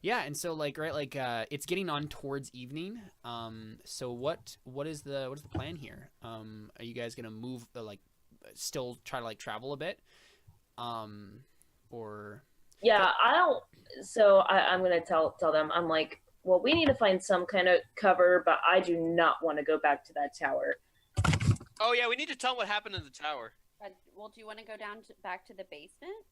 Yeah, and so like right like it's getting on towards evening. So what is the plan here? Are you guys gonna move like still try to like travel a bit? Um, or Yeah, I don't. So I'm gonna tell them. I'm like, well, we need to find some kind of cover, but I do not want to go back to that tower. Oh yeah, we need to tell them what happened in the tower. Well, do you want to go down back to the basement?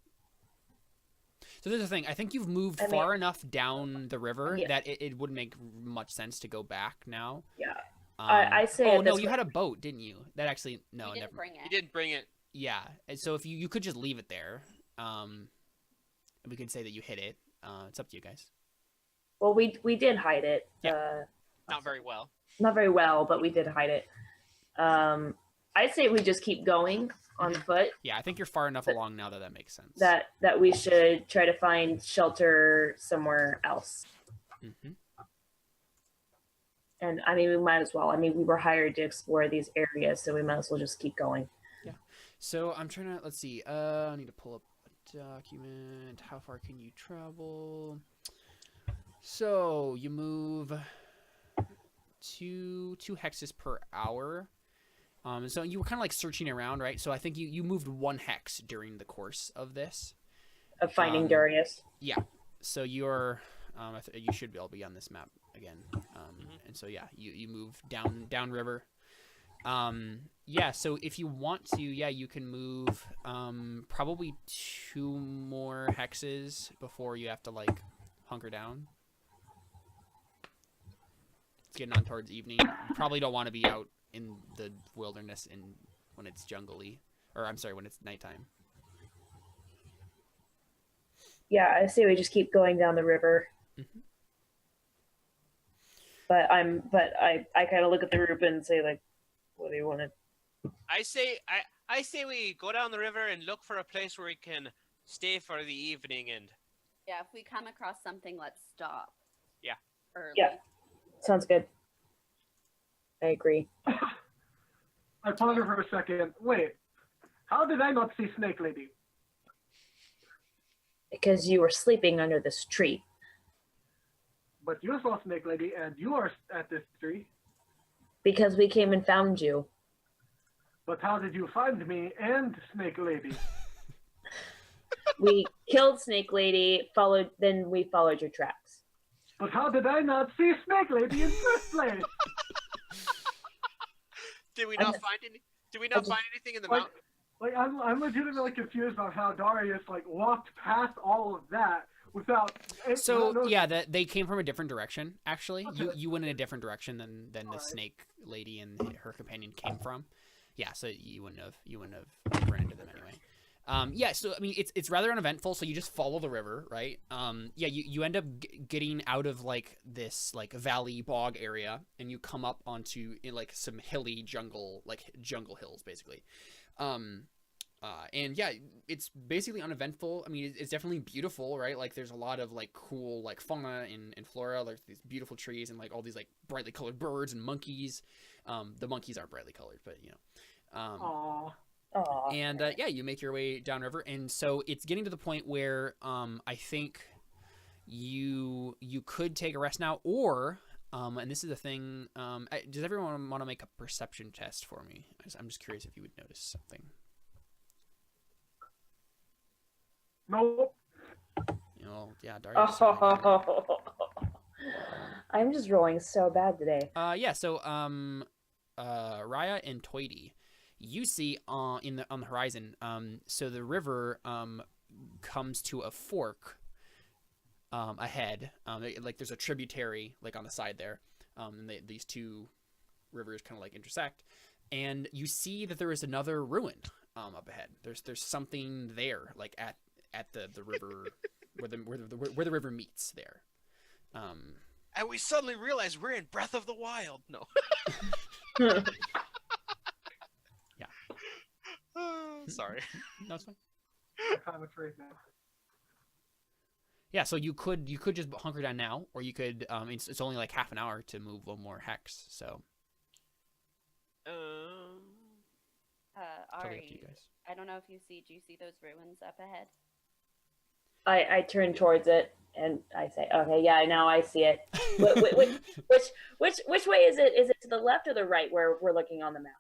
so there's the thing. I think you've moved I mean, far enough down the river yeah, that it wouldn't make much sense to go back now. yeah. I say Oh at no, this you point, had a boat, didn't you? That actually no, We never. didn't bring You it. didn't bring it. Yeah, and so if you could just leave it there. Um, we could say that you hid it. It's up to you guys. well, we did hide it. Yeah. Not very well. Not very well, but we did hide it. I say we just keep going on foot. Yeah, I think you're far enough along now that that makes sense. That we should try to find shelter somewhere else. Mm-hmm. And I mean, we might as well. I mean, we were hired to explore these areas, so we might as well just keep going. Yeah. So I'm trying to let's see. I need to pull up a document. How far can you travel? So you move two hexes per hour. So you were kind of like searching around, right? So I think you moved one hex during the course of this. Of finding Darius. Yeah. So you're, you should be able to be on this map again. And so yeah, you move down river. Yeah. So if you want to, yeah, you can move probably 2 more hexes before you have to like hunker down. It's getting on towards evening. You probably don't want to be out in the wilderness when it's jungly, or I'm sorry, when it's nighttime. Yeah, I say we just keep going down the river. Mm-hmm. But I kind of look at the group and say like, what do you want to? I say we go down the river and look for a place where we can stay for the evening and. Yeah, if we come across something, let's stop. Yeah. Early. Yeah. Sounds good. I agree. I ponder for a second. Wait, how did I not see Snake Lady? Because you were sleeping under this tree. But you saw Snake Lady, and you are at this tree. Because we came and found you. But how did you find me and Snake Lady? We killed Snake Lady, then we followed your tracks. But how did I not see Snake Lady in the first place? Did we not find any? Did we not find anything in the mountain? Like I'm legitimately confused on how Darius like walked past all of that without. So yeah, that they came from a different direction. Actually, Okay. you went in a different direction than the snake lady and her companion came from. Yeah, so you wouldn't have run into them anyway. Yeah, so I mean, it's rather uneventful. So you just follow the river, right? Yeah, you end up getting out of like this like valley bog area, and you come up onto like some hilly jungle, like jungle hills, basically. And yeah, it's basically uneventful. I mean, it's definitely beautiful, right? Like there's a lot of like cool like fauna and flora. There's these beautiful trees and like all these like brightly colored birds and monkeys. The monkeys aren't brightly colored, but you know. Aww. Aww. And yeah, you make your way downriver, and so it's getting to the point where I think you could take a rest now, or and this is the thing. Does everyone want to make a perception test for me? I'm just curious if you would notice something. Nope. You know, yeah, Darius. Oh. I'm just rolling so bad today. Yeah. So Raya and Toity, you see on the horizon. So the river comes to a fork ahead. Like there's a tributary like on the side there. And these two rivers kind of like intersect, and you see that there is another ruin up ahead. There's something there, like at the river where the river meets there. And we suddenly realize we're in Breath of the Wild. No. Yeah. Sorry. No, it's fine. I'm afraid now. Yeah, so you could just hunker down now, or you could. It's only like half an hour to move one more hex, so. Totally up to you guys. I don't know if do you see those ruins up ahead? I turn towards it And I say, okay, yeah, now I see it. Which way is it? Is it to the left or the right where we're looking on the map?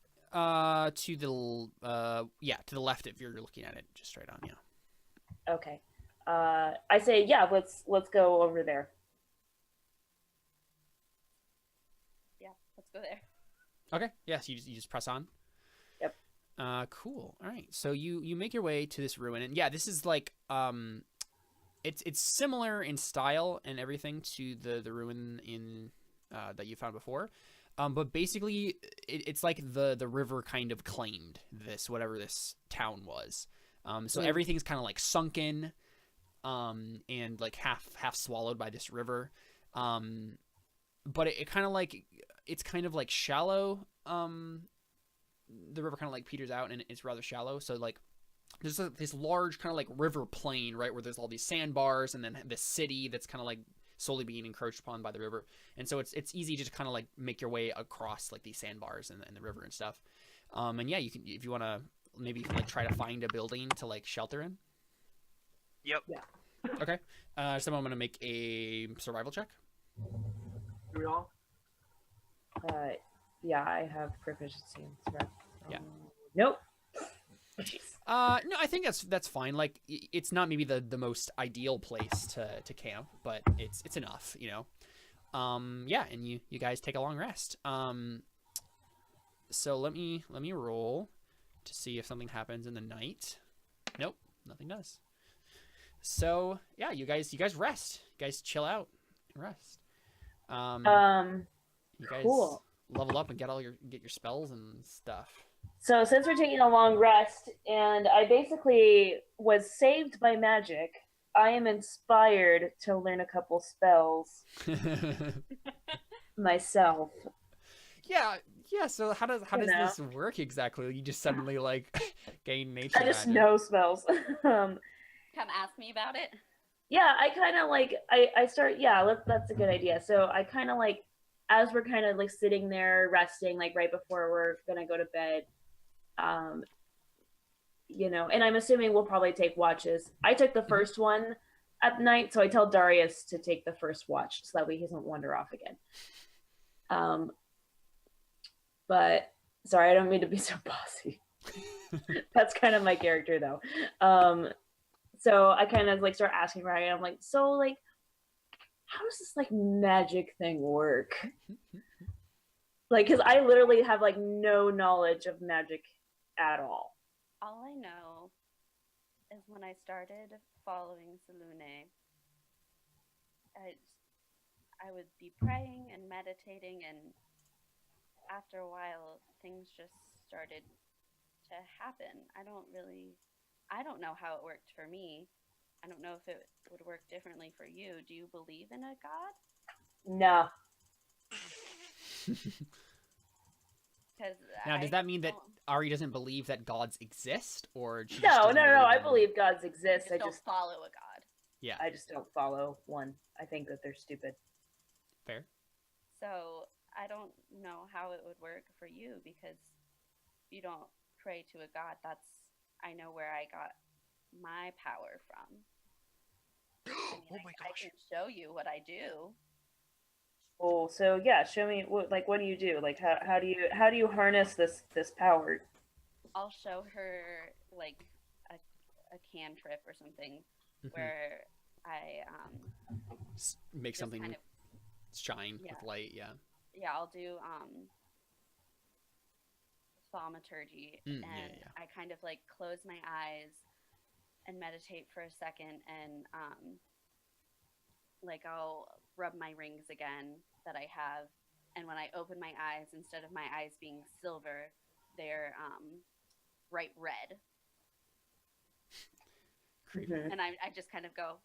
To the to the left if you're looking at it, just straight on, yeah. Okay. I say, yeah, let's go over there. Yeah, let's go there. Okay. Yes, you just press on. Yep. Cool. All right. So you make your way to this ruin, and yeah, this is like it's similar in style and everything to the ruin in that you found before. But basically, it's like the river kind of claimed this, whatever this town was. So everything's kind of like sunken, and like half swallowed by this river. But it kind of like, it's kind of like shallow. The river kind of like peters out, and it's rather shallow. So like, there's this large kind of like river plain, right, where there's all these sandbars, and then the city that's kind of like slowly being encroached upon by the river. And so it's easy to just kind of like make your way across like these sandbars and the river and stuff. And yeah, you can, if you want to, maybe you can like try to find a building to like shelter in. Yep. Yeah. Okay. So I'm going to make a survival check. Do we all? Yeah, I have proficiency in survival. Yeah. Nope. No, I think that's fine. Like, it's not maybe the most ideal place to camp, but it's enough, you know. Yeah, and you guys take a long rest. So let me roll to see if something happens in the night. Nope, nothing does. So yeah, you guys rest. You guys chill out and rest. You guys cool. level up and get your spells and stuff. So since we're taking a long rest, and I basically was saved by magic, I am inspired to learn a couple spells myself. Yeah. So how does this work exactly? You just suddenly like gain nature I just magic. know spells. Come ask me about it. Yeah, I kind of like I start. Yeah, that's a good idea. So I kind of like, as we're kind of like sitting there resting, like right before we're gonna go to bed. You know, and I'm assuming we'll probably take watches. I took the first one at night, so I tell Darius to take the first watch so that way he doesn't wander off again. But sorry, I don't mean to be so bossy. That's kind of my character though. So I kind of like start asking Ryan, I'm like, so like, how does this like magic thing work? Like, because I literally have like no knowledge of magic at all. All I know is when I started following Selune, I would be praying and meditating, and after a while, things just started to happen. I don't know how it worked for me. I don't know if it would work differently for you. Do you believe in a god? No. Now, does that mean that Ari doesn't believe that gods exist, or she just No. doesn't believe I in- believe gods exist. I just don't follow a god. Yeah, I just don't follow one. I think that they're stupid. fair. So I don't know how it would work for you, because if you don't pray to a god, I know where I got my power from. I mean, Oh my I gosh. can show you what I do. Oh, so yeah, show me what do you do? Like how do you harness this power? I'll show her like a cantrip or something where I Make just something kind of, shine Yeah. with light. Yeah. yeah, I'll do thaumaturgy, and yeah. I kind of like close my eyes and meditate for a second, and like I'll rub my rings again that I have, and when I open my eyes, instead of my eyes being silver, they're bright red, Creepy. Mhm. and I just kind of go,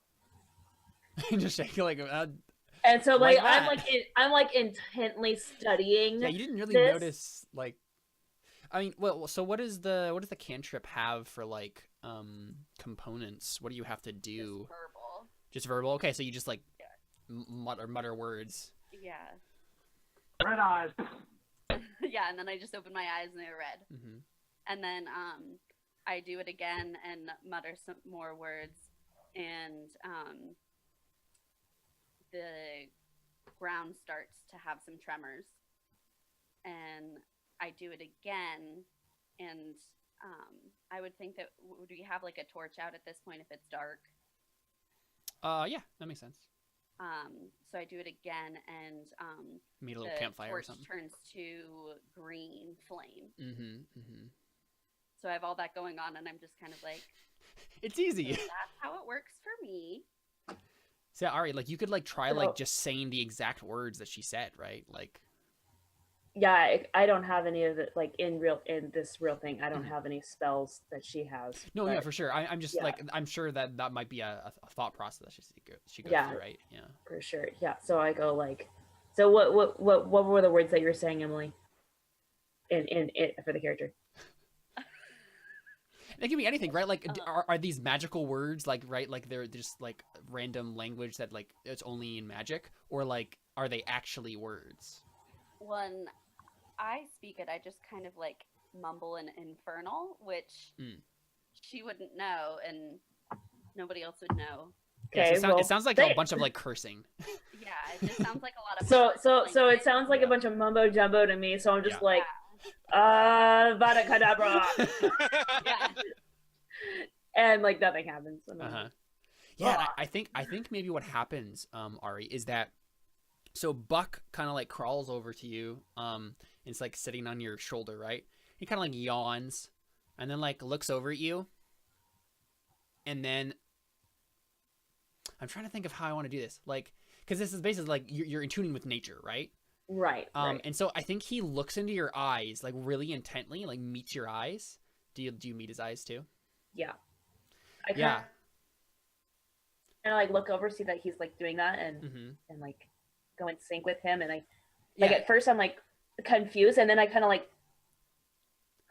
Just shaking like. And so Like like that. I'm like intently studying. Yeah, you didn't really this. notice like. I mean, well, so what does the cantrip have for like components? What do you have to do? just verbal. Just verbal. Okay, so you just like Yeah. mutter words. Yeah. Red eyes. Yeah, and then I just open my eyes and they're red. Mm-hmm. And then I do it again and mutter some more words, and the ground starts to have some tremors, and I do it again, and I would think that would we have like a torch out at this point if it's dark? Yeah, that makes sense. So I do it again, and Made a little the campfire or torch something. turns to green flame. Mm-hmm. So I have all that going on, and I'm just kind of like, It's easy. so that's how it works for me. So Ari, like you could like try So- like just saying the exact words that she said, right? Like Yeah, I don't have any of it like in this real thing. I don't Mhm. have any spells that she has. no, but- yeah, for sure. I'm just yeah. like I'm sure that might be a thought process that she goes Yeah. through, right? Yeah. For sure. Yeah. So I go like, so what were the words that you were saying, Emily? In it for the character. It can be anything, right? Like, are these magical words, like, right? Like, they're just like random language that like it's only in magic, or like, are they actually words? When I speak it, I just kind of like mumble an infernal, which Mm. she wouldn't know, and nobody else would know. Yeah, Okay. so well, it sounds like say a it. bunch of like cursing. Yeah, it just sounds like a lot of. So it sounds like a bunch of mumbo jumbo to me. So I'm just Yeah. like, Vada Kedavra, Yeah. and like nothing happens. And I'm Uh-huh. like, Yeah, and Ah. I think maybe what happens, Ari, is that so Buck kind of like crawls over to you, and it's like sitting on your shoulder, right? He kind of like yawns, and then like looks over at you, and then I'm trying to think of how I want to do this, like, because this is basically like you're in tuning with nature, right? right. Right. And so I think he looks into your eyes like really intently, like meets your eyes. Do you meet his eyes too? Yeah. I Yeah. kind of like look over, see that he's like doing that, and Mm-hmm. like go in sync with him, and I Yeah. like at first I'm like confused, and then I kind of like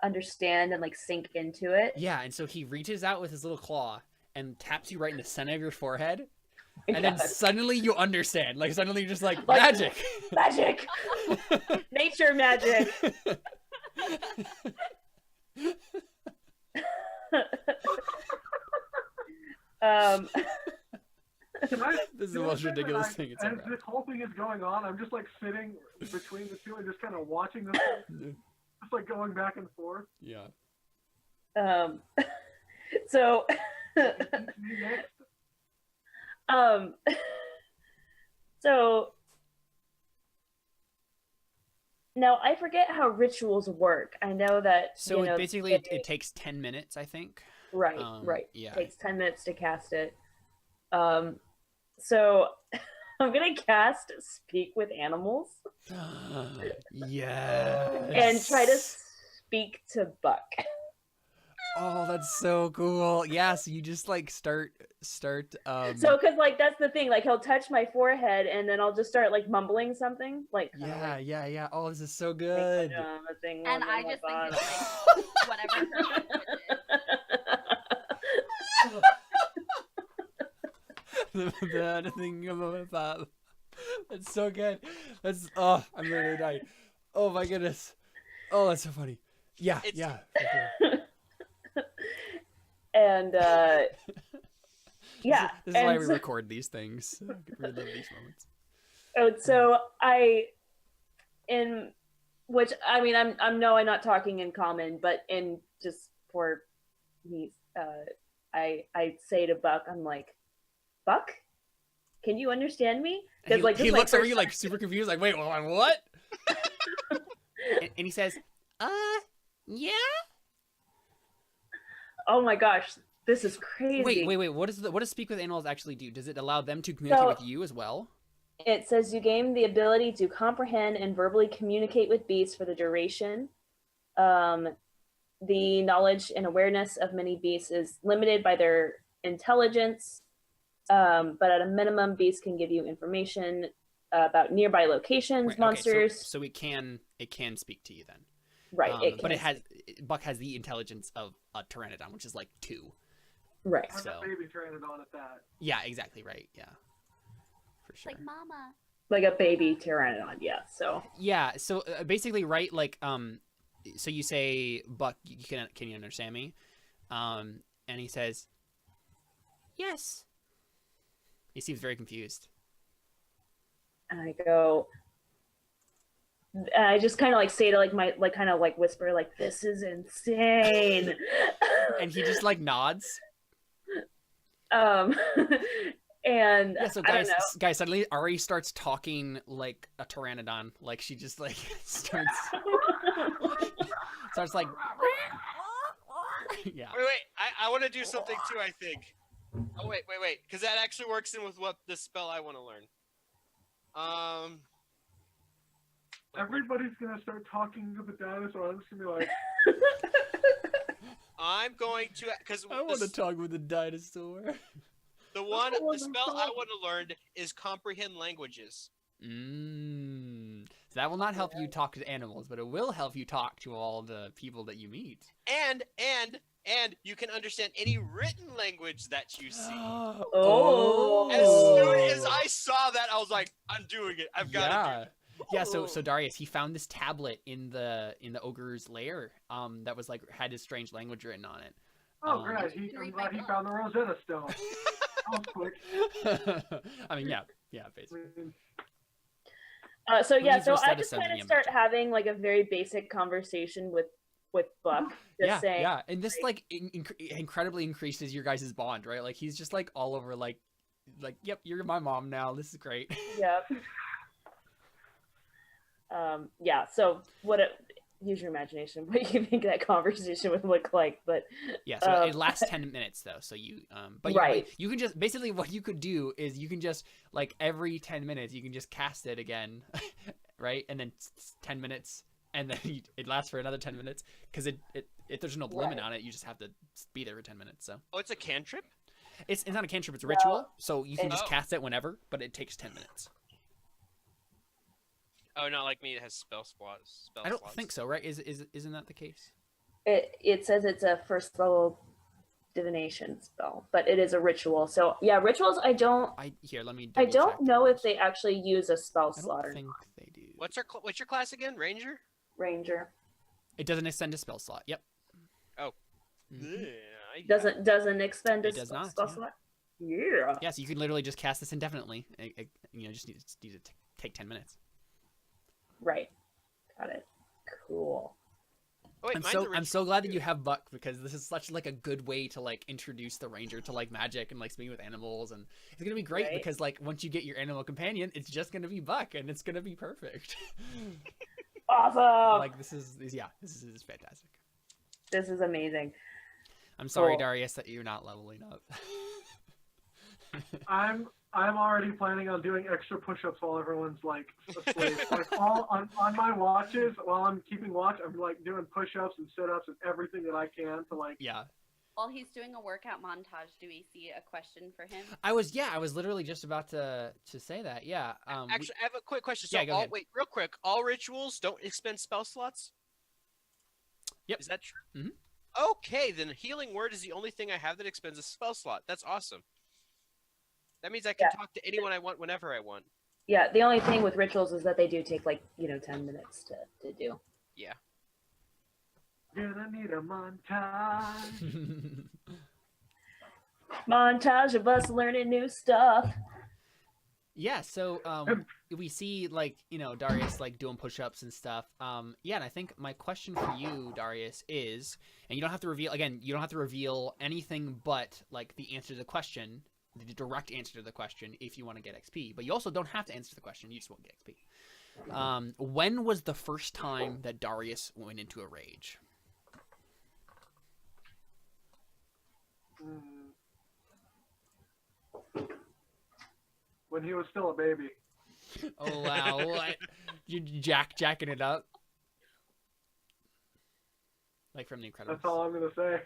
understand and like sink into it. Yeah, and so he reaches out with his little claw and taps you right in the center of your forehead, and then Yes. suddenly you understand. Like suddenly you're just like Like- magic. Magic, nature magic. um, Can I- This is the can I most say that ridiculous thing it's As ever this whole thing is going on, I'm just like sitting between the two and just kind of watching this, thing, just like going back and forth. Yeah. so, Me next. um, so now I forget how rituals work. I know that So you know, basically it takes 10 minutes, I think. right, right. Yeah. Takes 10 minutes to cast it. So I'm gonna cast Speak with Animals Yes. and try to speak to Buck. Oh, that's so cool. Yeah, so you just like start So, cause like that's the thing, like he'll touch my forehead and then I'll just start like mumbling something, like kinda yeah. Oh, this is so like, good. a thing And on I my just think bottom. it's like whatever her language is. The thing about that. That's so good. That's I'm literally dying. Oh my goodness. Oh, that's so funny. Yeah, It's- yeah. For sure. And yeah, This is why and we so- record these things. I could relive these moments. so in which I mean I'm not talking in common, but in just for me, I say to Buck, I'm like, Buck, can you understand me? And Because like he this is my looks over first you like super confused, like, wait, what? and he says, yeah. Oh my gosh, this is crazy. Wait. What does Speak with Animals actually do? Does it allow them to communicate with you as well? It says you gain the ability to comprehend and verbally communicate with beasts for the duration. The knowledge and awareness of many beasts is limited by their intelligence, but at a minimum, beasts can give you information about nearby locations, Right, monsters. Okay, so it can speak to you then. Right, But Buck has the intelligence of a pteranodon, which is like 2. right. I'm So- a baby pteranodon at that. Yeah, exactly right. Yeah, for sure. Like, mama. Like a baby pteranodon, yeah. So Yeah. So basically, right? Like, so you say, Buck, can you understand me? And he says, yes. He seems very confused. and I go, and I just kind of like say to like my like kind of like whisper like, "This is insane." And he just like nods. And Yeah, so I don't guys, suddenly Ari starts talking like a pteranodon. Like she just like starts like yeah. Wait. I want to do something too. I think. Oh wait, because that actually works in with what the spell I want to learn. Everybody's gonna start talking to the dinosaur. I'm just gonna be like, I'm going to because I want to talk with the dinosaur. the spell I want to learn is comprehend languages. So that will not help you talk to animals, but it will help you talk to all the people that you meet. And you can understand any written language that you see. Oh. As soon as I saw that, I was like, I'm doing it. I've got to do it. Yeah, so Darius, he found this tablet in the ogre's lair that was like had his strange language written on it. oh great, I'm glad he found the Rosetta Stone. That was quick. I mean, yeah, basically. So yeah, so I Rosetta just Stone kind in of the start having like a very basic conversation with Buck, just saying, yeah, and this like incredibly increases your guys' bond, right? Like he's just like all over like, yep, you're my mom now. This is great. Yep. Yeah. So use your imagination. What you think that conversation would look like? But yeah, so it lasts 10 minutes though. So you, but right. You can just basically what you could do is you can just like every 10 minutes you can just cast it again, right? And then 10 minutes. And then it lasts for another 10 minutes because there's no limit on it. You just have to be there for 10 minutes. So Oh, it's a cantrip? it's not a cantrip. It's a ritual. So you can just cast it whenever, but it takes 10 minutes. Oh, not like me. It has spell slots. I don't think so, right? Isn't that the case? It says it's a first level divination spell, but it is a ritual. So yeah, rituals. I don't know if they actually use a spell slot or think not. they do. What's your class again? Ranger? Ranger. It doesn't extend a spell slot. Yep. Oh. Doesn't expend a It does spell not, slot. Yeah. Yeah, so you can literally just cast this indefinitely. Just need to take 10 minutes. Right. Got it. Cool. Oh, wait, I'm so glad that you have Buck because this is such like a good way to like introduce the ranger to like magic and like speaking with animals, and it's gonna be great because like once you get your animal companion, it's just gonna be Buck and it's gonna be perfect. Awesome. Like this is fantastic. This is amazing. I'm sorry, Cool. Darius, that you're not leveling up. I'm already planning on doing extra push-ups while everyone's like asleep. Like all on my watches, while I'm keeping watch, I'm like doing push-ups and sit-ups and everything that I can to like. Yeah. While he's doing a workout montage, do we see a question for him? I was literally just about to say that. Yeah. Actually, I have a quick question. So, yeah, go ahead. wait, real quick. All rituals don't expend spell slots? Yep. Is that true? Mm-hmm. Okay, then Healing Word is the only thing I have that expends a spell slot. That's awesome. That means I can talk to anyone I want whenever I want. Yeah, the only thing with rituals is that they do take like 10 minutes to do. Yeah. Gonna need a montage. Montage of us learning new stuff. Yeah, so we see like Darius like doing push-ups and stuff. Yeah, and I think my question for you, Darius, is, and you don't have to reveal anything but like the answer to the question, the direct answer to the question if you want to get XP. But you also don't have to answer the question; you just won't get XP. When was the first time that Darius went into a rage? When he was still a baby. Oh wow! What? You jacking it up? Like from The Incredibles. That's all I'm gonna say.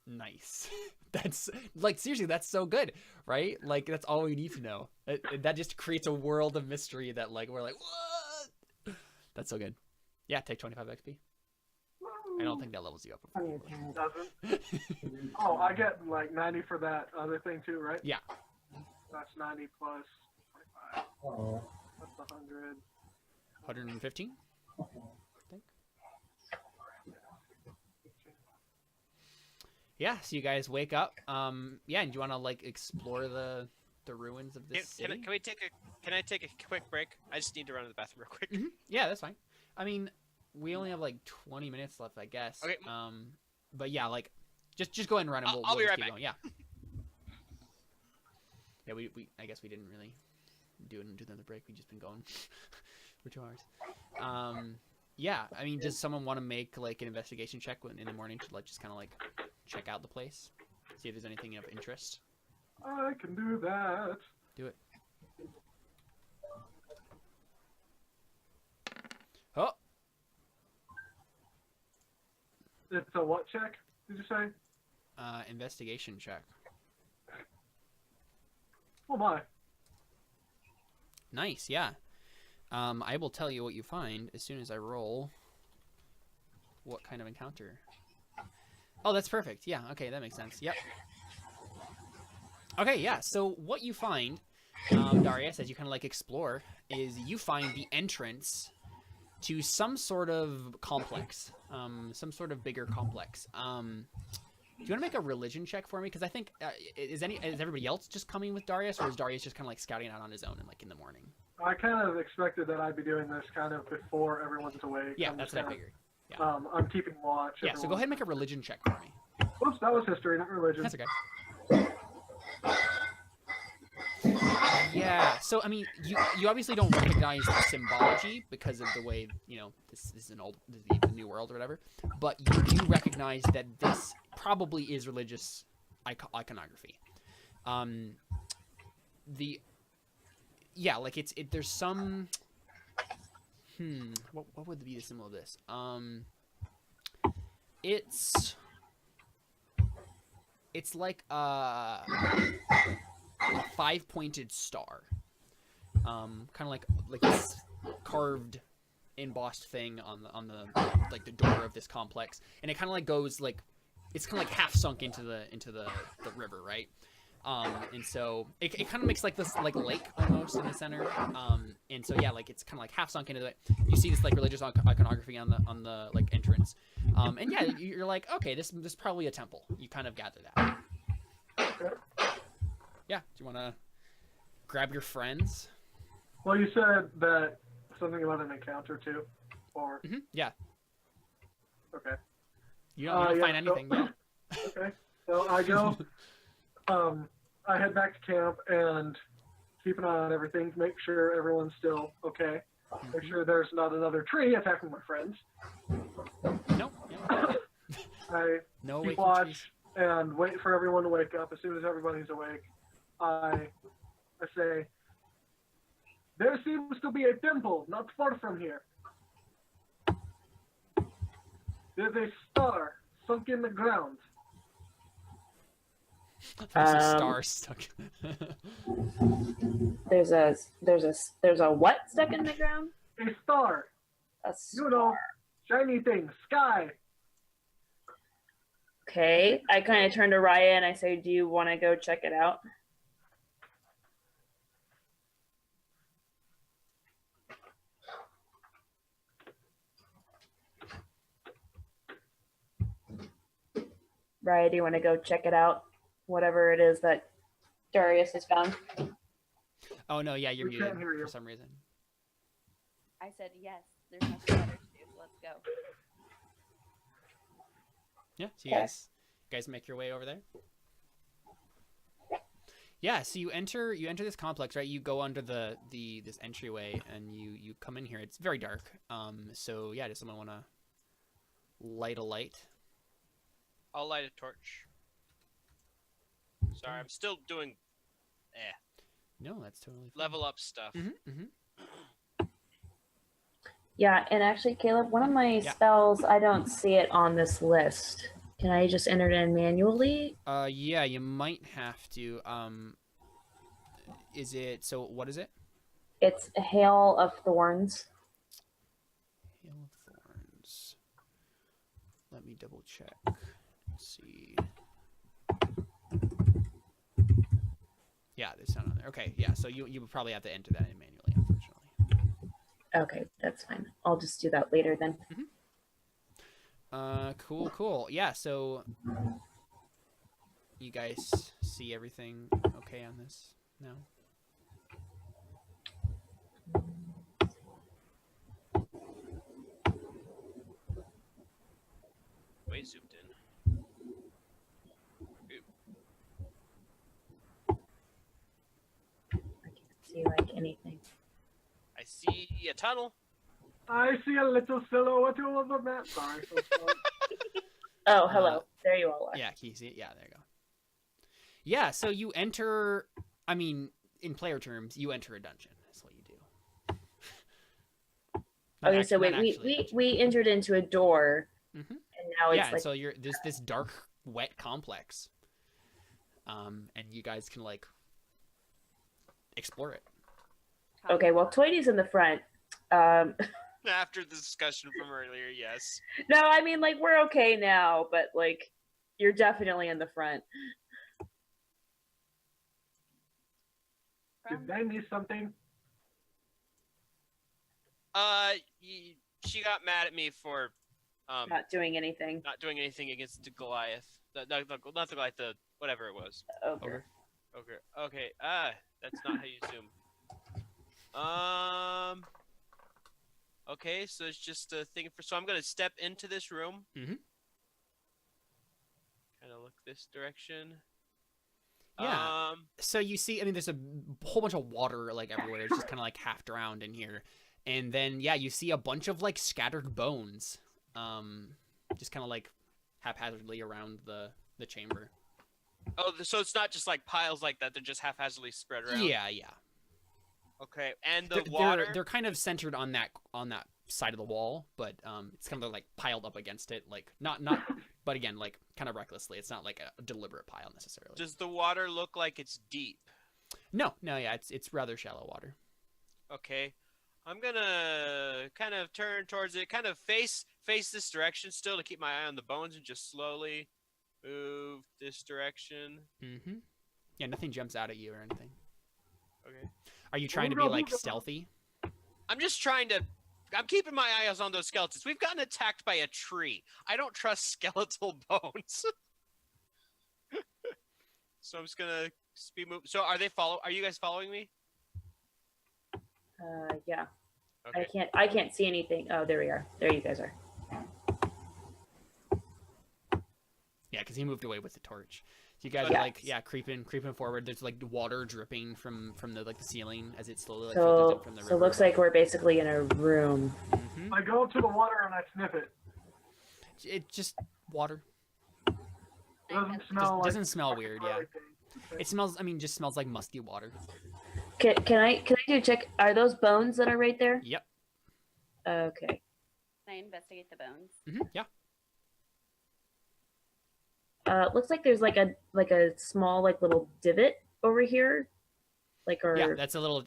Nice. That's like seriously, that's so good, right? Like that's all we need to know. That just creates a world of mystery that like we're like, what? That's so good. Yeah, take 25 XP. I don't think that levels you up. Doesn't? Oh, I get like 90 for that other thing too, right? Yeah. That's 90 plus 25. That's 100. 115. I think. Yeah, so you guys wake up. Yeah, and do you want to like explore the the ruins of Can, this city. can I take a quick break? I just need to run to the bathroom real quick. Mhm. Yeah, that's fine. I mean, we only have like 20 minutes left, I guess. Okay. But yeah, like, just go ahead and run, and we'll I'll be just right keep back. going. Yeah. Yeah, we I guess we didn't really do another break. We've just been going for 2 hours. Yeah, I mean, does someone want to make like an investigation check in the morning to like just kind of like check out the place, see if there's anything of interest? I can do that. Do it. Oh, It's a what check? Did you say? investigation check. Oh my. Nice, yeah. I will tell you what you find as soon as I roll what kind of encounter. Oh, that's perfect. Yeah, okay, that makes sense. Yep. Okay, yeah, so what you find, Darius, as you kind of like explore, is you find the entrance to some sort of complex, some sort of bigger complex. Do you want to make a religion check for me? Because I think, is everybody else just coming with Darius, or is Darius just kind of like scouting out on his own and like in the morning? I kind of expected that I'd be doing this kind of before everyone's awake. Yeah, I'm that's just what I kinda, figured. I'm keeping watch. Yeah, so go ahead and make a religion check for me. Whoops, that was history, not religion. That's okay. Yeah, so I mean, you obviously don't recognize the symbology because of the way, you know, this is the new world or whatever, but you do recognize that this probably is religious iconography. Yeah, like there's some, what would be the symbol of this? It's like a 5-pointed star, kind of like this carved, embossed thing on the like the door of this complex, and it kind of like goes like, it's kind of like half sunk into the river, right? And so it kind of makes like this like lake almost in the center, and so yeah, like it's kind of like half sunk into it. You see this like religious iconography on the like entrance, and yeah, you're like, okay, this is probably a temple. You kind of gather that. Yeah, do you want to grab your friends? Well, you said that something about an encounter too, or yeah. Okay. You don't find anything yet. Okay, so I go. I head back to camp and keep an eye on everything, make sure everyone's still okay. Make sure there's not another tree attacking my friends. Nope. I keep watch and wait for everyone to wake up. As soon as everybody's awake, I say, there seems to be a temple not far from here. There's a star sunk in the ground. There's a star stuck. There's a what stuck in the ground? A star. A star. You know, shiny thing, sky. Okay, I kind of turn to Raya and I say, do you want to go check it out? Raya, do you want to go check it out? Whatever it is that Darius has found. Oh no, yeah, you're We can't muted hear you. for some reason. I said yes. There's nothing better to do. Let's go. Yeah, so you guys make your way over there. Yeah, so you enter this complex, right? You go under this entryway and you come in here. It's very dark. So yeah, does someone want to light a light? I'll light a torch. Sorry, I'm still doing No, that's totally fine. level up stuff. Yeah, and actually, Caleb, one of my spells, I don't see it on this list. Can I just enter it in manually? Yeah, you might have to. What is it? It's a Hail of Thorns. Hail of Thorns. Let me double check. Let's see. Yeah, there's none on there. Okay, yeah, so you would probably have to enter that in manually, unfortunately. Okay, that's fine. I'll just do that later then. Cool. Yeah, so you guys see everything okay on this? No. Way zoomed in. I can't see like anything. I see a tunnel. I see a little silhouette of a man. Sorry. So sorry. Oh, hello. There you all are. Yeah, can you see it? Yeah, there you go. Yeah, so you enter. I mean, in player terms, you enter a dungeon. That's what you do. Okay, so wait, we entered into a door, and now it's like so there's this dark, wet complex, and you guys can like explore it. okay. Well, Toity's in the front. After the discussion from earlier, yes. No, I mean like we're okay now, but like you're definitely in the front. Did they miss something? She got mad at me for Not doing anything. not doing anything against the Goliath. Not the Goliath, the whatever it was. Ogre. Okay. That's not how you zoom. Okay, so it's just a thing for. So I'm gonna step into this room. Mhm. Kind of look this direction. Yeah. So you see, I mean, there's a whole bunch of water like everywhere. It's just kind of like half drowned in here. And then, yeah, you see a bunch of like scattered bones, just kind of like haphazardly around the chamber. Oh, so it's not just like piles like that; they're just haphazardly spread around. Yeah. Okay, and the water. They're kind of centered on that side of the wall, but it's kind of like piled up against it, like not, but again, like kind of recklessly. It's not like a deliberate pile necessarily. Does the water look like it's deep? No, yeah, it's rather shallow water. Okay. I'm gonna kind of turn towards it, kind of face this direction still to keep my eye on the bones and just slowly move this direction. Mm-hmm. Yeah, nothing jumps out at you or anything. Okay. Are you trying to be like stealthy? I'm keeping my eyes on those skeletons. We've gotten attacked by a tree. I don't trust skeletal bones. So I'm just gonna speed move. So are you guys following me? Yeah. Okay. I can't see anything. Oh, there we are. There you guys are. Yeah, because he moved away with the torch. So you guys are like, creeping forward. There's like water dripping from the like the ceiling as it slowly filters in from the river. So it looks like we're basically in a room. Mm-hmm. I go up to the water and I sniff it. It's just water. It doesn't smell Weird, yeah. It smells. I mean, just smells like musty water. Can I do a check? Are those bones that are right there? Yep. Okay. Can I investigate the bones? Mm-hmm. Yeah. It looks like there's like a small like little divot over here, Yeah, it's a little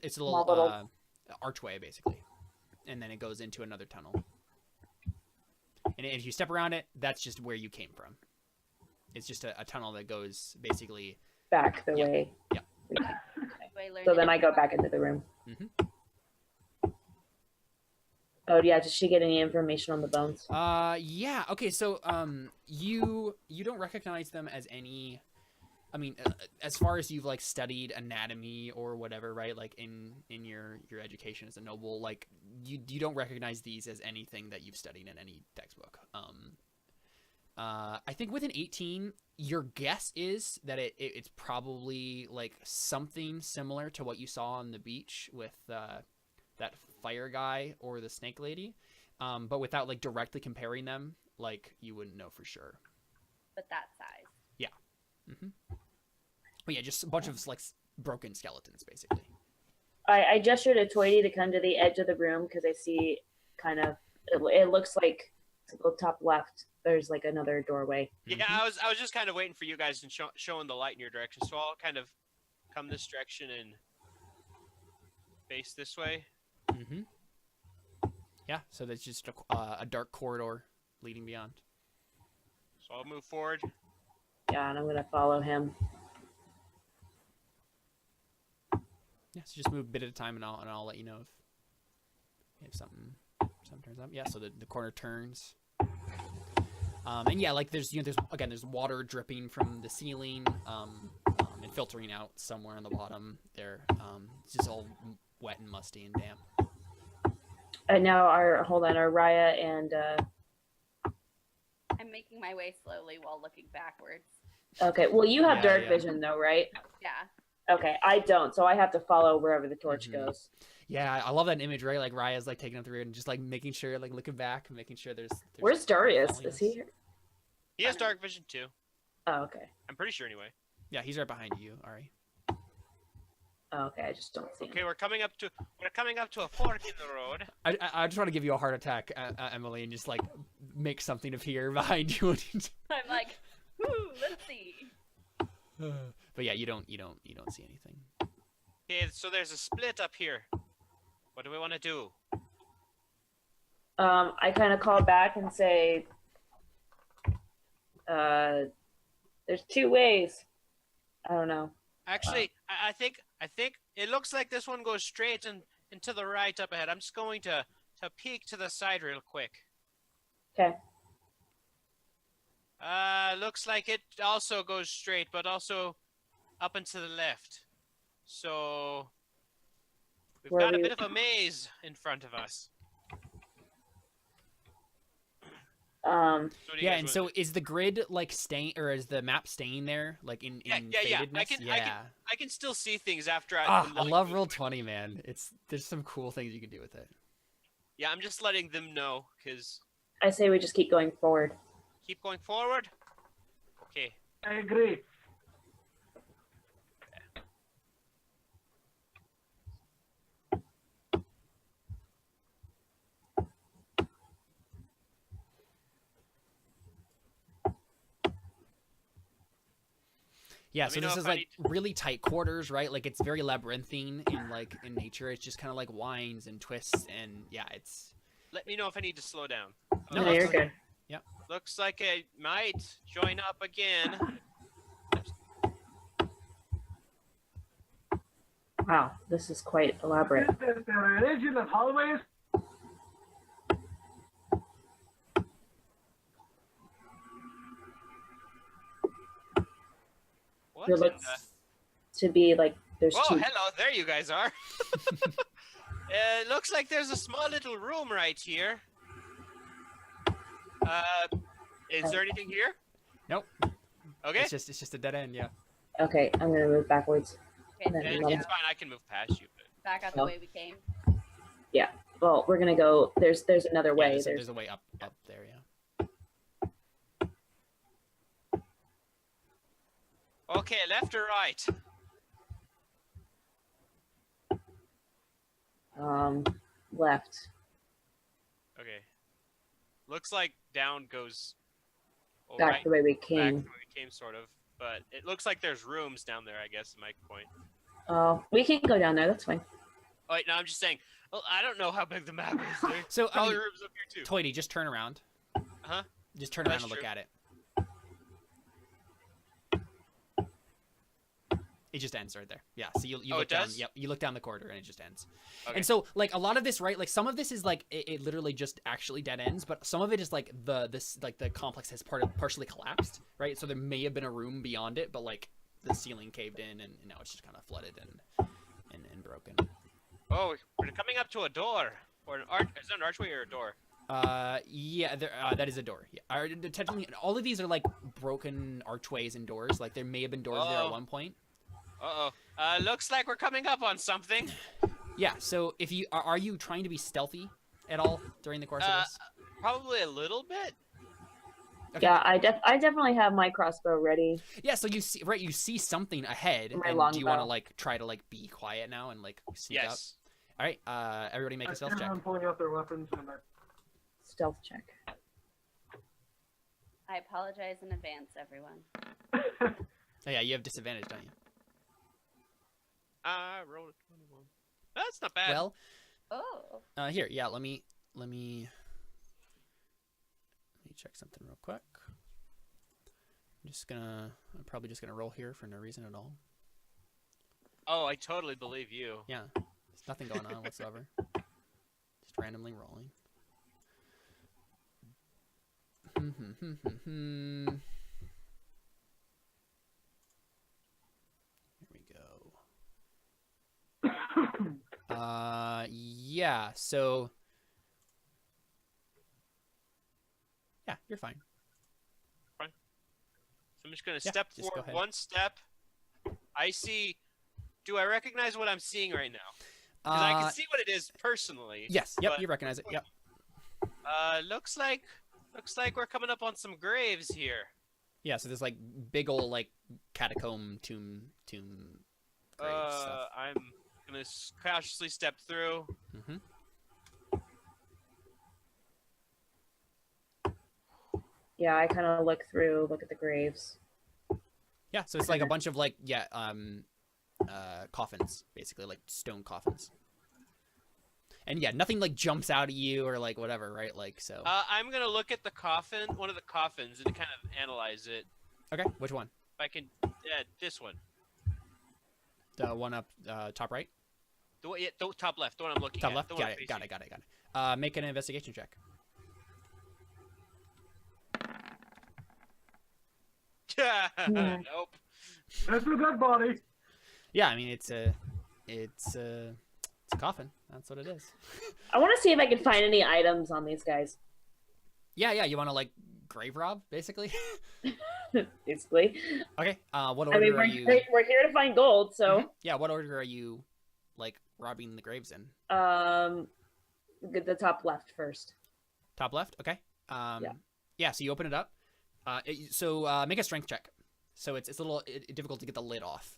archway basically, and then it goes into another tunnel. And if you step around it, that's just where you came from. It's just a tunnel that goes basically back the way. Yeah. So then I go back into the room. Mm-hmm. Oh yeah, did she get any information on the bones? Yeah. Okay, so you don't recognize them as any. I mean, as far as you've like studied anatomy or whatever, right? Like in your education as a noble, like you don't recognize these as anything that you've studied in any textbook. I think with an 18, your guess is that it's probably like something similar to what you saw on the beach with that fire guy or the snake lady, but without like directly comparing them, like you wouldn't know for sure. But that size. Yeah. Mm-hmm. But yeah, just a bunch of like broken skeletons, basically. I gestured to Toity to come to the edge of the room because I see kind of it looks like the top left. There's like another doorway. Yeah, I was just kind of waiting for you guys and showing the light in your direction, so I'll kind of come this direction and face this way. Mm-hmm. Yeah, so there's just a dark corridor leading beyond. So I'll move forward. Yeah, and I'm gonna follow him. Yeah, so just move a bit at a time, and I'll let you know if something turns up. Yeah, so the corner turns. And yeah, like there's water dripping from the ceiling. and filtering out somewhere on the bottom there. It's just all wet and musty and damp. And now our Raya and I'm making my way slowly while looking backwards. okay. Well, you have dark yeah. vision though, right? Yeah. Okay, I don't, so I have to follow wherever the torch goes. Yeah, I love that image, right? Like Raya's like taking up the rear and just like making sure, like looking back, and making sure there's Where's Darius? following Is us. he here? He has dark vision too. Oh, okay. I'm pretty sure anyway. Yeah, he's right behind you, Ari. Oh, okay, I just don't see him. Okay, we're coming up to a fork in the road. I just want to give you a heart attack, Emily, and just like make something appear behind you. I'm like, whoo, let's see. But yeah, you don't see anything. Okay, so there's a split up here. What do we want to do? I kind of call back and say, there's two ways. I don't know. Actually, I think it looks like this one goes straight and to the right up ahead. I'm just going to peek to the side real quick. Okay. Looks like it also goes straight, but also up and to the left. So we've Where got a we- bit of a maze in front of us. So what do you Yeah, guys and wanna so do? is the grid like staying, or is the map staying there, like in Yeah. fadedness? I can still see things after I love Roll20, man. There's some cool things you can do with it. Yeah, I'm just letting them know because I say we just keep going forward. keep going forward. Okay. I agree. Yeah, Let so me know this if is I like really tight quarters, right? Like it's very labyrinthine in nature. It's just kind of like winds and twists, and yeah, it's Let me know if I need to slow down. No, No, that's you're okay. good. Looks like I might join up again. Wow, this is quite elaborate. There are original hallways. What? There in looks the... to be like there's Whoa, two. hello, there you guys are. It looks like there's a small little room right here. Is there anything here? nope. Okay, It's just a dead end. Yeah. Okay, I'm gonna move backwards. Okay, Then so it's another- fine. I can move past you. But... back out the Oh. way we came. Well, we're gonna go. There's another way. Yeah, there's there's a way up there. Yeah. Okay, left or right? left. Okay. Looks like down goes. Oh, Back right. the way we Back came. the way we came, sort of. But it looks like there's rooms down there. I guess is my point. Oh, we can go down there. That's fine. Oh, wait, no, I'm just saying. Well, I don't know how big the map is. There's So probably rooms up here too. Toity, just turn around. Huh? Just turn around That's and look true. at it. It just ends right there. Yeah. So you Oh, look it down. does? Yep. You look down the corridor and it just ends. Okay. And so like a lot of this, right? Like some of this is like it literally just actually dead ends, but some of it is like the complex has partially collapsed, right? So there may have been a room beyond it, but like the ceiling caved in and now it's just kind of flooded and broken. Oh, we're coming up to a door or an arch. Is that an archway or a door? Yeah, that is a door. Yeah, technically, all of these are like broken archways and doors. Like there may have been doors there at Oh. one point. Uh-oh. Looks like we're coming up on something. Yeah. So if you are you trying to be stealthy at all during the course of this? Probably a little bit. Okay. Yeah, I definitely have my crossbow ready. Yeah. So you see something ahead, My and do you want to longbow. like try to like be quiet now and like sneak up? Yes. All right. Everybody make I a see stealth check. everyone pulling out their weapons and Stealth check. I apologize in advance, everyone. Oh, yeah, you have disadvantage, don't you? I rolled a 21. That's not bad. Well, Oh. here, yeah. Let me check something real quick. I'm probably just gonna roll here for no reason at all. Oh, I totally believe you. Yeah, there's nothing going on whatsoever. Just randomly rolling. Yeah. So. Yeah, you're fine. So I'm just gonna Yeah, step just go forward ahead. one step. I see. Do I recognize what I'm seeing right now? Because I can see what it is personally. Yes. Yep. but, You recognize it. Yep. looks like we're coming up on some graves here. Yeah. So there's like big old like catacomb tomb grave stuff. I'm gonna cautiously step through. Mm-hmm. Yeah, I kind of look at the graves. Yeah. So it's like a bunch of like coffins, basically like stone coffins. And yeah, nothing like jumps out at you or like whatever, right? Like so. I'm gonna look at the coffin, one of the coffins, and kind of analyze it. Okay. Which one? If I can, this one. The one up top right. The top left, the one I'm looking Top at. left. The one Got it. Make an investigation check. Nope. That's a dead body. Yeah, I mean it's a coffin. That's what it is. I want to see if I can find any items on these guys. Yeah. You want to like grave rob, basically. Basically. Okay. What order I mean, are you? we're here to find gold, so. Yeah. What order are you, like robbing the graves in? Get the top left first. Top left. Okay. Yeah. Yeah. So you open it up. Make a strength check. So it's a little difficult to get the lid off.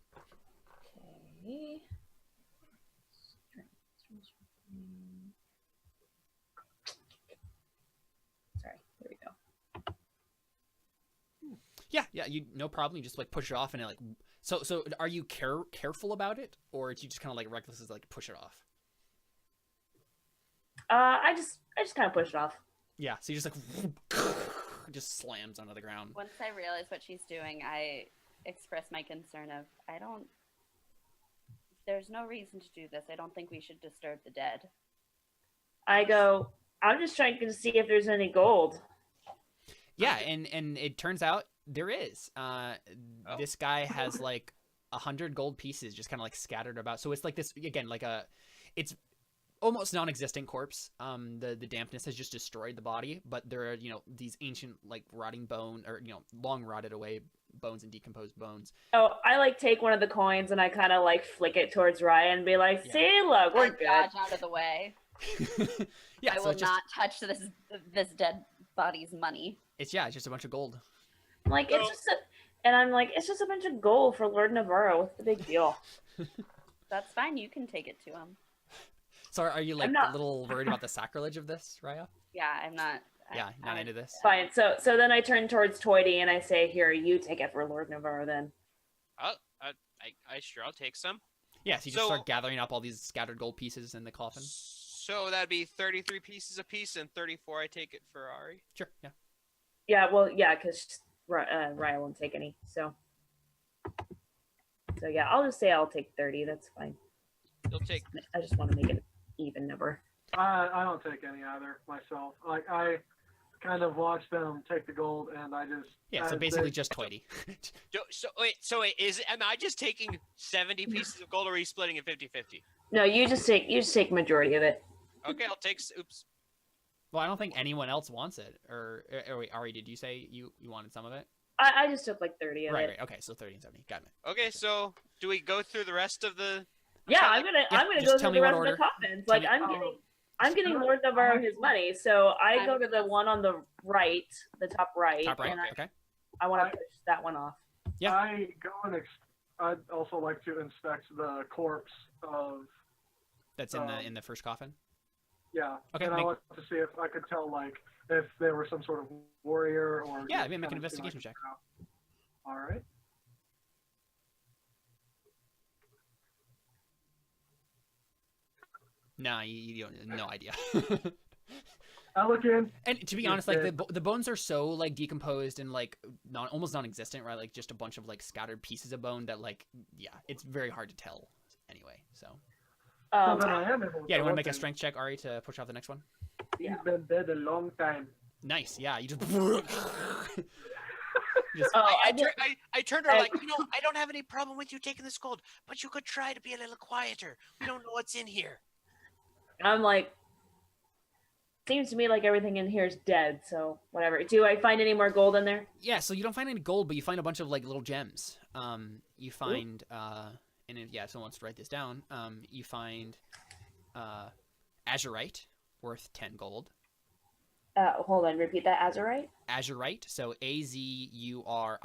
Okay. Sorry. There we go. Yeah. You no problem. You just like push it off and it like. So are you careful about it, or do you just kind of like recklessly like push it off? I just kind of push it off. Yeah. So you just like just slams onto the ground. Once I realize what she's doing, I express my concern of, there's no reason to do this. I don't think we should disturb the dead. I go, I'm just trying to see if there's any gold. Yeah, and it turns out there is. This guy has like 100 gold pieces just kind of like scattered about. So it's like this again, like it's almost non-existent corpse. The dampness has just destroyed the body, but there are these ancient like rotting bone or long rotted away bones and decomposed bones. Oh, I like take one of the coins and I kind of like flick it towards Ryan and be like, "See, look, we're good." Dodge out of the way. Yeah, I will not touch this dead body's money. It's just a bunch of gold. Like it's just it's just a bunch of gold for Lord Navarro. What's the big deal? That's fine. You can take it to him. So are you like a little worried about the sacrilege of this, Raya? Yeah, I'm not. Not into this. Fine. So then I turn towards Toity and I say, "Here, you take it for Lord Navarro then." I'll take some. Yeah, so you just start gathering up all these scattered gold pieces in the coffin. So that'd be 33 pieces a piece and 34 I take it for Ari. Sure, yeah. Yeah, well, yeah, because Raya won't take any. So yeah, I'll just say I'll take 30. That's fine. You'll take. I just want to make it even number. I don't take any either myself. Like I kind of watch them take the gold, and I just so basically just Toity. So wait, am I just taking 70 pieces of gold, or are you splitting it 50-50? No, you just take majority of it. Okay, I'll take. Oops. Well, I don't think anyone else wants it. Or wait, Ari, did you say you wanted some of it? I just took like 30 of it. Right. Okay, so 30 and 70. Got it. Okay, so do we go through the rest of the? Yeah, I'm gonna go through the rest of the coffins. Like I'm getting Lord Navarro his money, so I go to the one on the right, the top right. Top right. And Okay. I want to push that one off. Yeah. I go and I'd also like to inspect the corpse of. That's in the first coffin. Yeah. Okay. And I want to see if I could tell like if they were some sort of warrior or. Yeah, make an investigation check. All right. Nah, you don't. No idea. I look in. And to be honest, like the bones are so like decomposed and like almost non-existent, right? Like just a bunch of like scattered pieces of bone that like it's very hard to tell anyway. So. So then I am able to Yeah, you want to make a strength check, Ari, to push off the next one? He's been dead a long time. Nice. Yeah, you just. I turned her like, I don't have any problem with you taking this gold, but you could try to be a little quieter. We don't know what's in here. I'm like, seems to me like everything in here is dead, so whatever. Do I find any more gold in there? Yeah, so you don't find any gold, but you find a bunch of like little gems. You find and if someone wants to write this down, you find azurite worth 10 gold. Hold on, repeat that. Azurite? Azurite, so Azurite.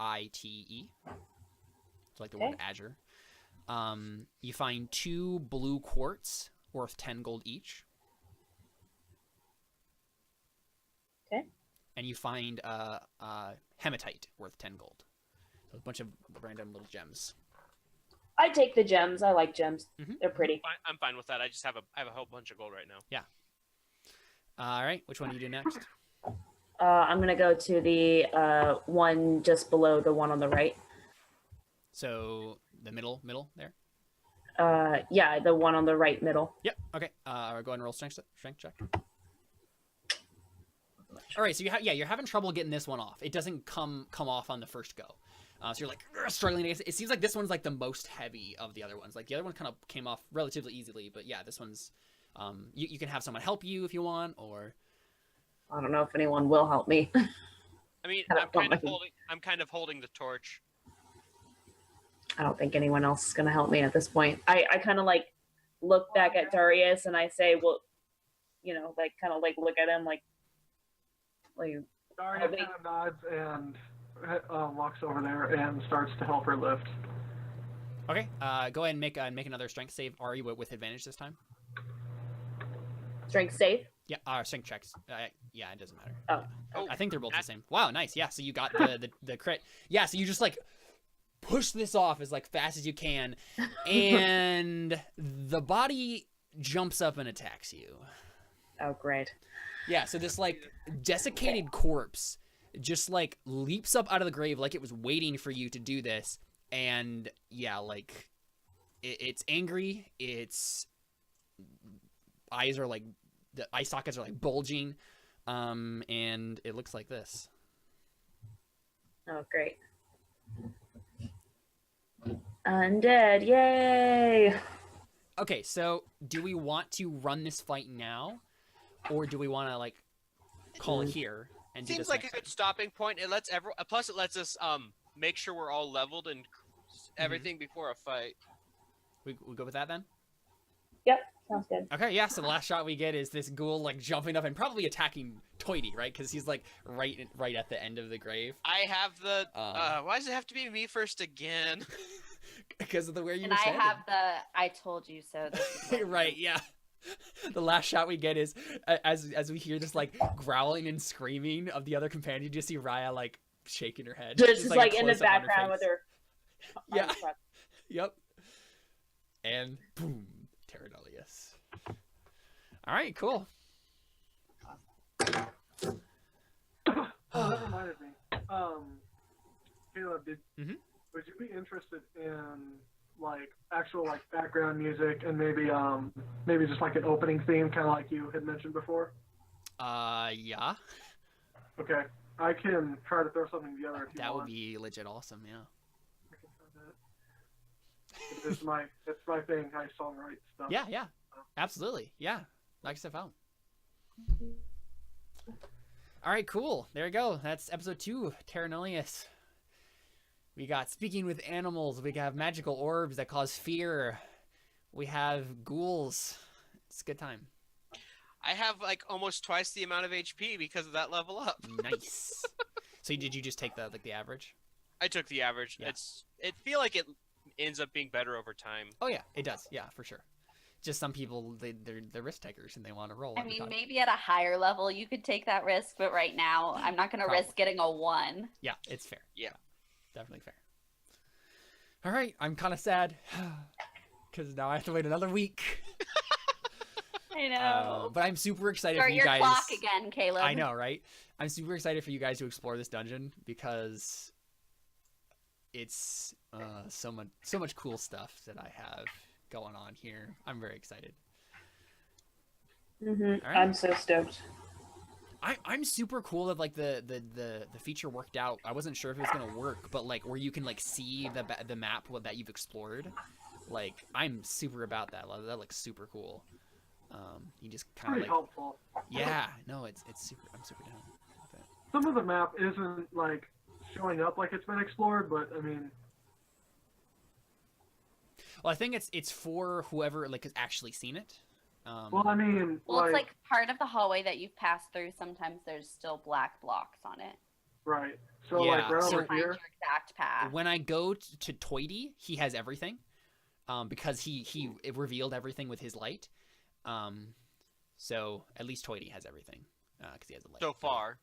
It's like the word azure. You find 2 blue quartz worth 10 gold each. Okay. And you find hematite worth 10 gold. So a bunch of random little gems. I take the gems. I like gems. Mm-hmm. They're pretty. I'm fine with that. I just have a whole bunch of gold right now. Yeah. All right. Which one do you do next? I'm gonna go to the one just below the one on the right. So the middle there. Yeah, the one on the right middle. Yep. Okay. Go ahead and roll strength check. All right. So you're having trouble getting this one off. It doesn't come off on the first go. So you're like struggling against it. It seems like this one's like the most heavy of the other ones. Like the other one kind of came off relatively easily, but yeah, this one's. You can have someone help you if you want, or. I don't know if anyone will help me. I mean, I'm kind of holding the torch. I don't think anyone else is gonna help me at this point. I kind of like look back at Darius and I say, well, like kind of like look at him like. Darius kind of nods and walks over there and starts to help her lift. Okay. Go ahead and make another strength save, Ari, with advantage this time. Strength save? Yeah, strength checks. Yeah, it doesn't matter. Oh. Yeah. I think they're both the same. Wow, nice. Yeah, so you got the crit. Yeah, so you just like push this off as like fast as you can, and the body jumps up and attacks you. Oh, great. Yeah, so this like desiccated corpse just like leaps up out of the grave like it was waiting for you to do this, and yeah, like it's angry. Its eyes are like the eye sockets are like bulging, and it looks like this. Oh, great. Undead, yay! Okay, so do we want to run this fight now, or do we want to like call it here and do Seems this like a next good time? stopping point. It lets plus it lets us make sure we're all leveled and everything before a fight. We go with that then? Yep, sounds good. Okay, yeah, so the last shot we get is this ghoul like jumping up and probably attacking Toity, right? Because he's like right at the end of the grave. I have the why does it have to be me first again? Because of the way you And were I standing. have the I told you so. This is what Right, yeah. The last shot we get is as we hear this like growling and screaming of the other companion, you just see Raya like shaking her head. Just a like in the close-up on her background with face. her. Yeah. arms crossed. Yep. And boom, Terra Nullius. All right, cool. That reminded me. Caleb, would you be interested in like actual like background music and maybe just like an opening theme, kind of like you had mentioned before? Yeah. Okay, I can try to throw something together if you That want. would be legit awesome, yeah. I can try that. It's my thing. I songwrite stuff. Yeah. Absolutely. Yeah. Knock stuff out. All right, cool. There you go. That's episode 2, Terra Nullius. We got speaking with animals. We have magical orbs that cause fear. We have ghouls. It's a good time. I have like almost twice the amount of HP because of that level up. Nice. So did you just take the average? I took the average. Yeah. It feel like it ends up being better over time. Oh yeah, it does. Yeah, for sure. Just some people they're risk takers and they want to roll. I every mean, time. maybe at a higher level you could take that risk, but right now I'm not going to Probably. risk getting a 1. Yeah, it's fair. Yeah. Definitely fair. All right, I'm kind of sad because now I have to wait another week. I know. But I'm super excited Start for you your guys. clock again, Caleb. I know, right? I'm super excited for you guys to explore this dungeon because it's so much cool stuff that I have going on here. I'm very excited. All right. I'm so stoked. I'm super cool that like the feature worked out. I wasn't sure if it was gonna work, but like where you can like see the map that you've explored. Like I'm super about that. That looks super cool. You just kind of Pretty like, helpful. yeah, no, it's super. I'm super down with it. Some of the map isn't like showing up like it's been explored, but I mean, Well, I think it's for whoever like has actually seen it. well, I mean, Well, it's like part of the hallway that you've passed through. Sometimes there's still black blocks on it. right. So Yeah, like right so- over Find your here. exact path. When I go to Toity, he has everything, because he revealed everything with his light. So at least Toity has everything, because he has a light. So far.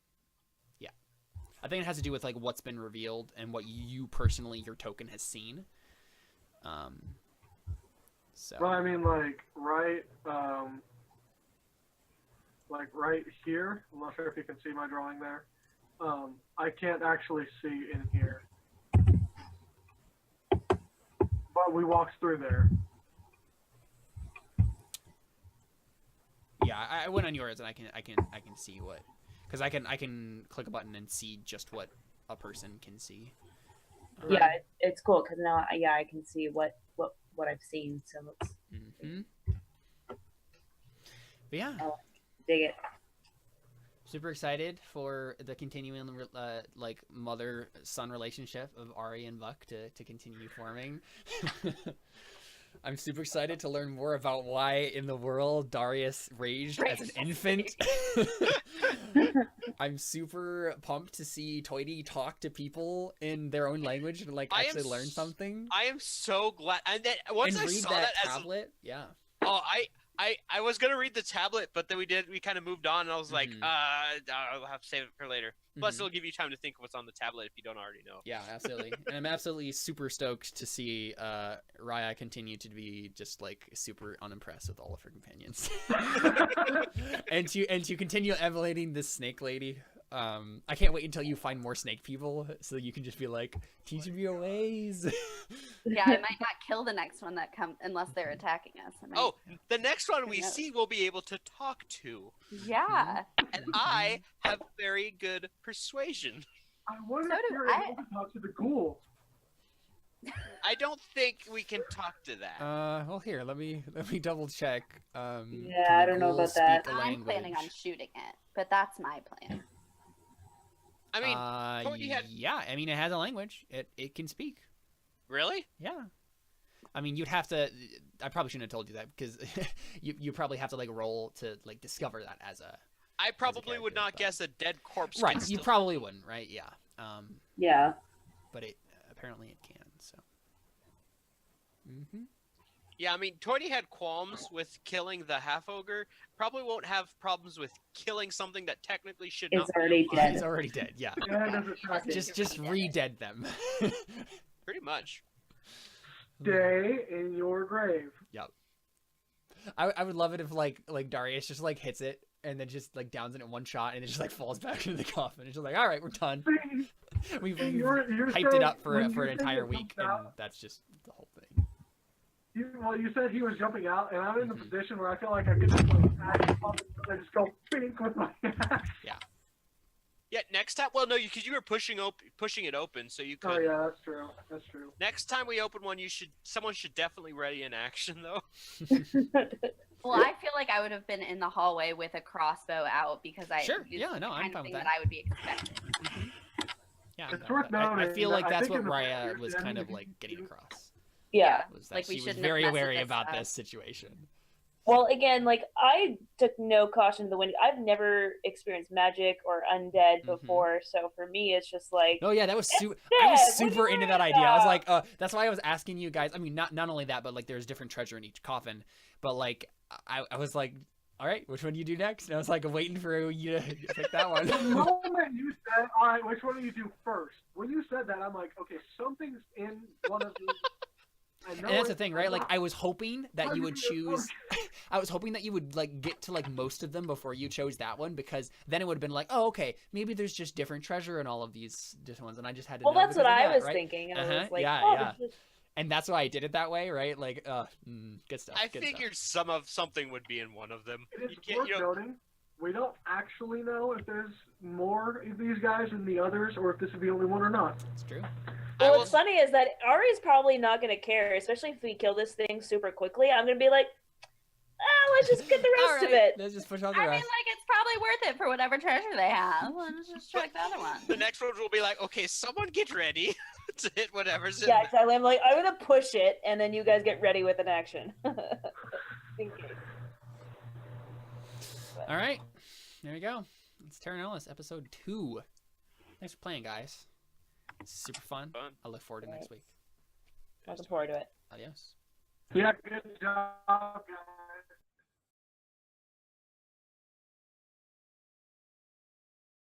I think it has to do with like what's been revealed and what you personally, your token has seen. So. Well, I mean, like right here. I'm not sure if you can see my drawing there. I can't actually see in here, but we walked through there. Yeah, I went on yours and I can see what, because I can click a button and see just what a person can see. Yeah, it's cool because now, yeah, I can see what I've seen. So let's But yeah, dig it. super excited for the continuing like mother-son relationship of Ari and Buck to continue forming. I'm super excited to learn more about why in the world Darius raged as an infant. I'm super pumped to see Toity talk to people in their own language and like actually learn something. I am so glad. And then once and I read saw that that tablet, yeah. Oh, I was gonna read the tablet, but then we kind of moved on, and I was like, I'll have to save it for later. Plus, it'll give you time to think of what's on the tablet if you don't already know. Yeah, absolutely. And I'm absolutely super stoked to see Raya continue to be just like super unimpressed with all of her companions, and to continue emulating this snake lady. I can't wait until you find more snake people, so you can just be like, teach me your ways. Yeah, I might not kill the next one that comes unless they're attacking us. The next one we see we'll be able to talk to. Yeah. And I have very good persuasion. I wonder So if do you're I. able to talk to the ghoul. I don't think we can talk to that. Well, here, let me double check. Yeah, I don't know about that. I'm planning on shooting it, but that's my plan. I mean, Toity had... yeah, I mean, it has a language. It can speak. Really? Yeah. I mean, you'd have to. I probably shouldn't have told you that because you probably have to like roll to like discover that as a. I probably would not guess a dead corpse. Right, you probably wouldn't, right? Yeah. Yeah. But apparently it can. So. Yeah, I mean, Toity had qualms with killing the half ogre. Probably won't have problems with killing something that technically should not. It's already be dead. It's already dead. Yeah. Yeah, it doesn't track it. just re-dead them. Pretty much. Stay in your grave. Yep. I would love it if like Darius just like hits it and then just like downs it in one shot and it just like falls back into the coffin. It's just like, all right, we're done. We've You're hyped it up for when an you entire said week, it and jumped out, that's just the whole thing. you said he was jumping out, and I'm in the position where I feel like I could just like axe up and just go bink with my axe. Yeah, next time. Well, no, because you were pushing it open, so you could. Oh yeah, that's true. That's true. Next time we open one, someone should definitely ready an action though. Well, I feel like I would have been in the hallway with a crossbow out because I Sure. used Yeah, the no, I'm kind fine of with thing that. that I would be expecting. Yeah, It's no, worth I noting feel that like I that's think what in the Raya past was years, kind of you like can getting do- across. Yeah. Was that Like, we she was shouldn't have very messed with wary this about up. this situation. Well, again, like I took no caution to the wind. I've never experienced magic or undead before, so for me, it's just like. Oh yeah, that was super. dead. I was What are super you into worried that idea. I was about? like, that's why I was asking you guys. I mean, not only that, but like there's different treasure in each coffin. But like, I was like, all right, which one do you do next? And I was like, waiting for you to pick that one. The moment you said, all right, which one do you do first? When you said that, I'm like, okay, something's in one of these. And that's the thing, right? Like, I was hoping that you would choose. I was hoping that you would like get to like most of them before you chose that one, because then it would have been like, oh, okay, maybe there's just different treasure in all of these different ones, and I just had to. Well, know that's what because of I that, was right? thinking. And I was like, yeah, oh, yeah. this is- And that's why I did it that way, right? Like, good stuff. I good figured stuff. something would be in one of them. It is You can't, worth noting, we don't actually know if there's more of these guys than the others, or if this is the only one or not. It's true. Well, what's funny is that Ari's probably not going to care, especially if we kill this thing super quickly. I'm going to be like, let's just get the rest of it. Let's just push out the I mean, rest. like, it's probably worth it for whatever treasure they have. Let's just check the other one. The next one will be like, okay, someone get ready to hit whatever's in Yeah, there. exactly. I'm like, I'm gonna push it, and then you guys get ready with an action. In case. All right, there we go. It's Terra Nullius, episode 2. Thanks for playing, guys. It's super fun. I look forward to next week. Looking forward to it. Adios. Yeah, good job, guys.